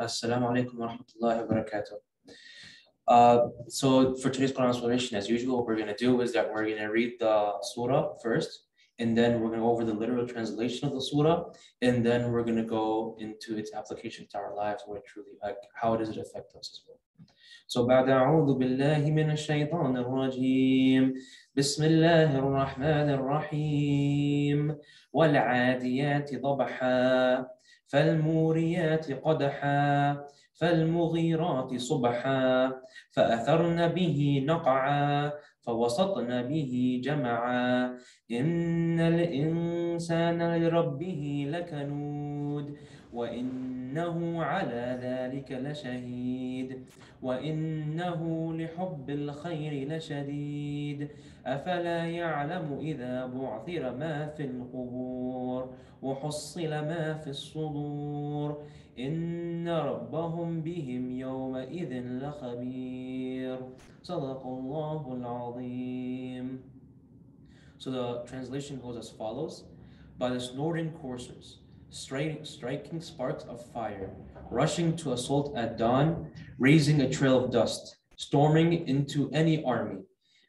Assalamu alaikum wa rahmatullahi wa barakatuh. So for today's Quran explanation, as usual, what we're going to do is that we're going to read the surah first, and then we're going to go over the literal translation of the surah, and then we're going to go into its application to our lives, what it truly, like, how does it affect us as well. So بعد أعوذ بالله من الشيطان الرجيم بسم الله الرحمن الرحيم والعاديات ضبحا فالموريات قدحا فالمغيرات صبحا فأثرن به نقعا فوسطن به جمعا إن الإنسان لربه لكنود وإنه على ذلك لشهيد وإنه لحب الخير لشديد أفلا يعلم إذا بعثر ما في القبور وحصل ما في الصدور إن ربهم بهم يومئذ لخبير صدق الله العظيم. So the translation goes as follows: by the snorting coursers, striking sparks of fire, rushing to assault at dawn, raising a trail of dust, storming into any army.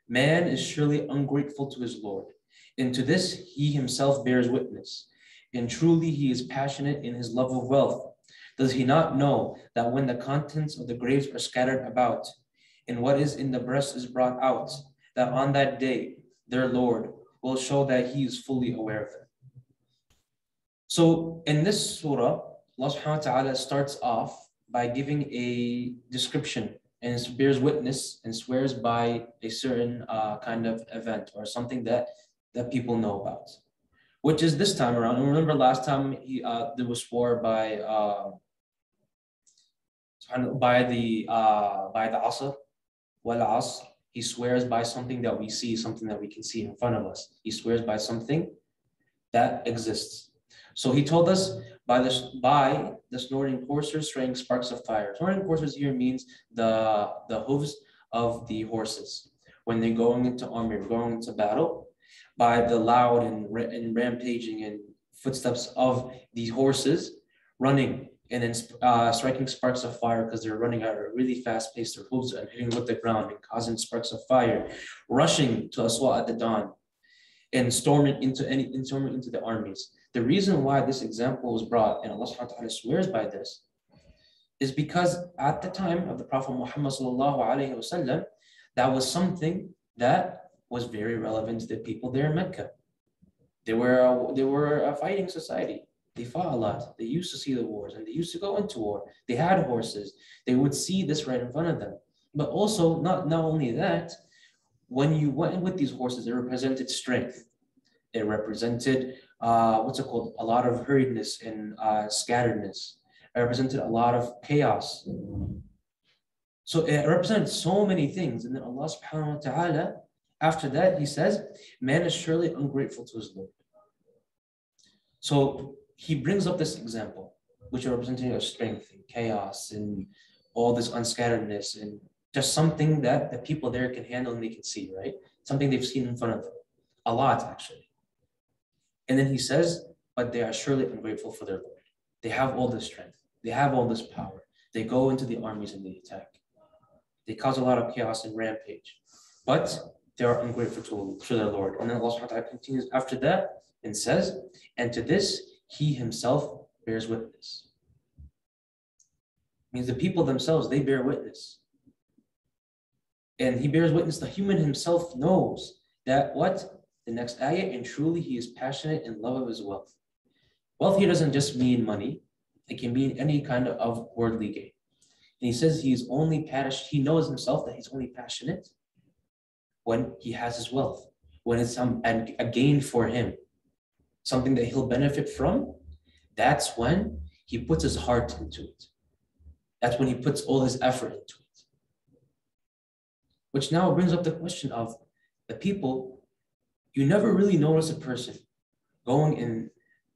Man is surely ungrateful to his Lord, and to this he himself bears witness. And truly he is passionate in his love of wealth. Does he not know that when the contents of the graves are scattered about, and what is in the breast is brought out, that on that day their Lord will show that he is fully aware of it. So in this surah, Allah subhanahu wa ta'ala starts off by giving a description and bears witness and swears by a certain kind of event or something that people know about, which is this time around. And remember last time there was swore by the Asr, wal Asr. He swears by something that we see, something that we can see in front of us. He swears by something that exists. So he told us by the snorting coursers, striking sparks of fire. Snorting coursers here means the hooves of the horses when they're going into army, going into battle, by the loud and rampaging and footsteps of these horses running and then striking sparks of fire because they're running at a really fast pace. Their hooves and hitting with the ground and causing sparks of fire, rushing to aswa at the dawn, and storming into the armies. The reason why this example was brought, and Allah subhanahu wa ta'ala swears by this, is because at the time of the Prophet Muhammad sallallahu alaihi wasallam, that was something that was very relevant to the people there in Mecca. They were a fighting society. They fought a lot. They used to see the wars and they used to go into war. They had horses. They would see this right in front of them. But also, not only that, when you went with these horses, it represented strength. It represented, a lot of hurriedness and scatteredness. It represented a lot of chaos. So it represented so many things. And then Allah subhanahu wa ta'ala, after that, he says, man is surely ungrateful to his Lord. So he brings up this example, which are representing of strength and chaos and all this unscatteredness and just something that the people there can handle and they can see, right? Something they've seen in front of them. A lot, actually. And then he says, but they are surely ungrateful for their Lord. They have all this strength. They have all this power. They go into the armies and they attack. They cause a lot of chaos and rampage. But they are ungrateful to their Lord. And then Allah subhanahu wa ta'ala continues after that and says, and to this, he himself bears witness. Means the people themselves, they bear witness. And he bears witness, the human himself knows that what? The next ayah, and truly he is passionate in love of his wealth. Wealth here doesn't just mean money. It can mean any kind of worldly gain. And he says he is only passionate, he knows himself that he's only passionate when he has his wealth, when it's a gain for him, something that he'll benefit from. That's when he puts his heart into it. That's when he puts all his effort into it. Which now brings up the question of the people. You never really notice a person going and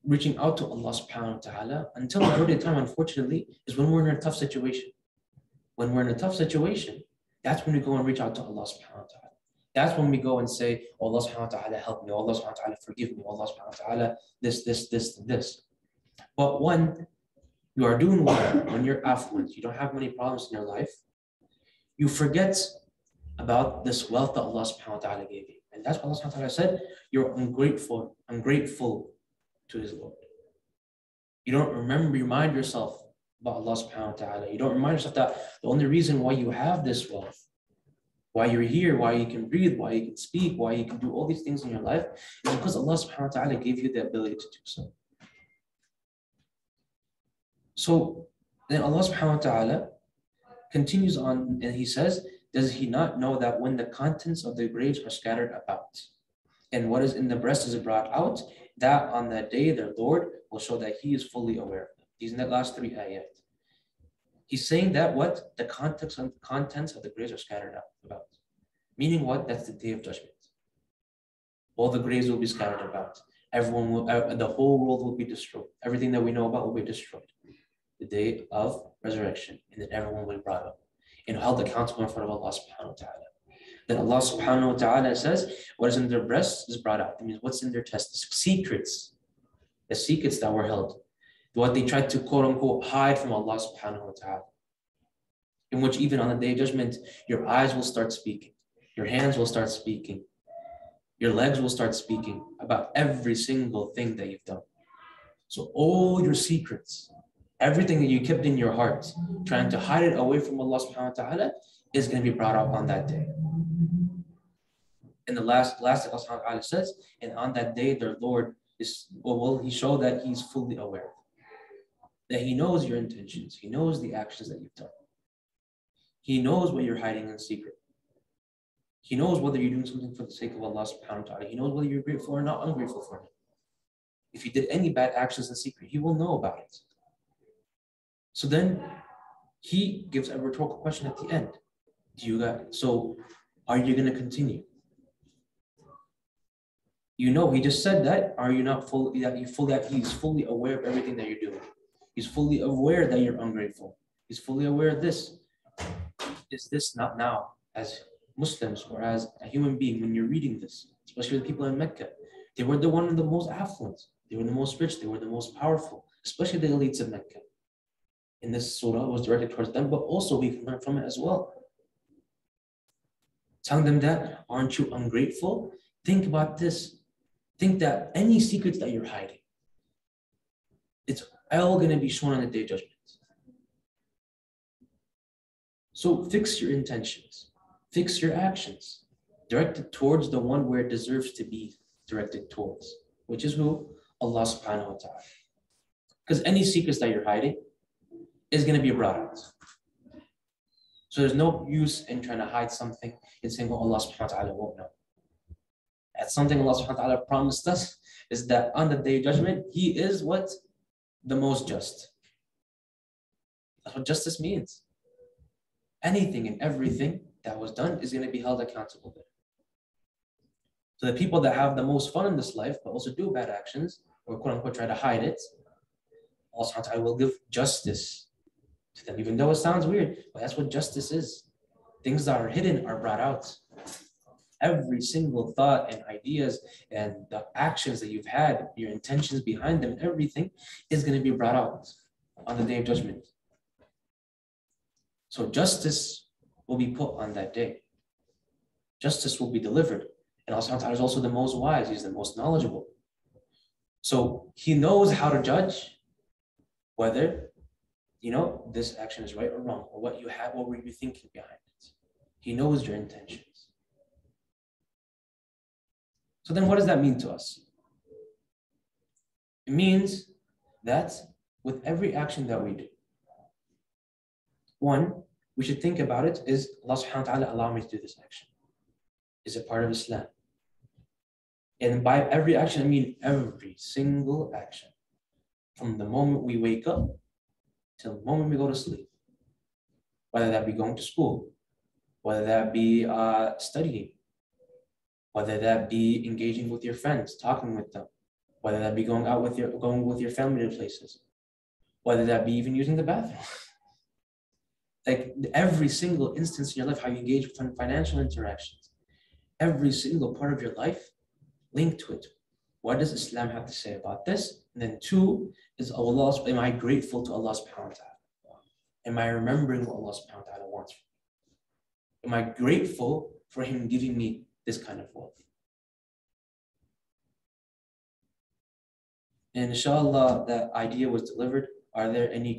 reaching out to Allah subhanahu wa ta'ala until the majority of the time, unfortunately, is when we're in a tough situation. When we're in a tough situation, that's when we go and reach out to Allah subhanahu wa ta'ala. That's when we go and say, oh, Allah subhanahu wa ta'ala help me, Allah subhanahu wa ta'ala forgive me, Allah subhanahu wa ta'ala this. But when you are doing well, when you're affluent, you don't have many problems in your life, you forget about this wealth that Allah subhanahu wa ta'ala gave you. And that's what Allah subhanahu wa ta'ala said, you're ungrateful to his Lord. You don't remind yourself about Allah subhanahu wa ta'ala. You don't remind yourself that the only reason why you have this wealth, why you're here, why you can breathe, why you can speak, why you can do all these things in your life, is because Allah subhanahu wa ta'ala gave you the ability to do so. So then Allah subhanahu wa ta'ala continues on and he says, does he not know that when the contents of the graves are scattered about and what is in the breast is brought out, that on that day their Lord will show that he is fully aware of them. These are the last 3 ayat. He's saying that what? The contents of the graves are scattered out about. Meaning what? That's the day of judgment. All the graves will be scattered about. Everyone will, the whole world will be destroyed. Everything that we know about will be destroyed. The day of resurrection, and then everyone will be brought up and held accountable in front of Allah subhanahu wa ta'ala. Then Allah subhanahu wa ta'ala says, what is in their breasts is brought out. That means what's in their chest, the secrets that were held, what they tried to quote unquote hide from Allah subhanahu wa ta'ala. In which even on the day of judgment, your eyes will start speaking, your hands will start speaking, your legs will start speaking about every single thing that you've done. So all your secrets, everything that you kept in your heart, trying to hide it away from Allah subhanahu wa ta'ala, is going to be brought up on that day. And the last Allah subhanahu wa ta'ala says, and on that day their Lord will he show that he's fully aware, that he knows your intentions, he knows the actions that you've done. He knows what you're hiding in secret. He knows whether you're doing something for the sake of Allah subhanahu wa ta'ala. He knows whether you're grateful or not ungrateful for him. If you did any bad actions in secret, he will know about it. So then he gives a rhetorical question at the end. So are you going to continue? You know, he just said that. Are you not he's fully aware of everything that you're doing? He's fully aware that you're ungrateful. He's fully aware of this. Is this not now as Muslims or as a human being when you're reading this, especially the people in Mecca? They were one of the most affluent. They were the most rich. They were the most powerful, especially the elites of Mecca. And this surah was directed towards them, but also we can learn from it as well. Telling them that, aren't you ungrateful? Think about this. Think that any secrets that you're hiding, it's all going to be shown on the day of judgment. So fix your intentions, fix your actions, direct it towards the one where it deserves to be directed towards, which is who? Allah subhanahu wa ta'ala. Because any secrets that you're hiding is going to be brought out. So there's no use in trying to hide something and saying, well, Allah subhanahu wa ta'ala won't know. That's something Allah subhanahu wa ta'ala promised us, is that on the day of judgment, he is what? The most just. That's what justice means. Anything and everything that was done is going to be held accountable there. So the people that have the most fun in this life, but also do bad actions, or quote unquote try to hide it, Allah subhanahu wa ta'ala will give justice to them, even though it sounds weird, but that's what justice is. Things that are hidden are brought out. Every single thought and ideas and the actions that you've had, your intentions behind them, everything is going to be brought out on the day of judgment. So justice will be put on that day. Justice will be delivered. And Allah subhanahu wa ta'ala is also the most wise. He's the most knowledgeable. So he knows how to judge whether, this action is right or wrong, or what were you thinking behind it. He knows your intentions. So then what does that mean to us? It means that with every action that we do, one, we should think about it, is Allah subhanahu wa ta'ala allow me to do this action? Is it part of Islam? And by every action, I mean every single action. From the moment we wake up till the moment we go to sleep. Whether that be going to school, whether that be studying, whether that be engaging with your friends, talking with them, whether that be going with your family to places, whether that be even using the bathroom. Like every single instance in your life, how you engage with financial interactions, every single part of your life linked to it. What does Islam have to say about this? And then two is Allah, am I grateful to Allah subhanahu wa ta'ala? Am I remembering what Allah subhanahu wa ta'ala wants from me? Am I grateful for Him giving me this kind of wealth? And inshallah, that idea was delivered. Are there any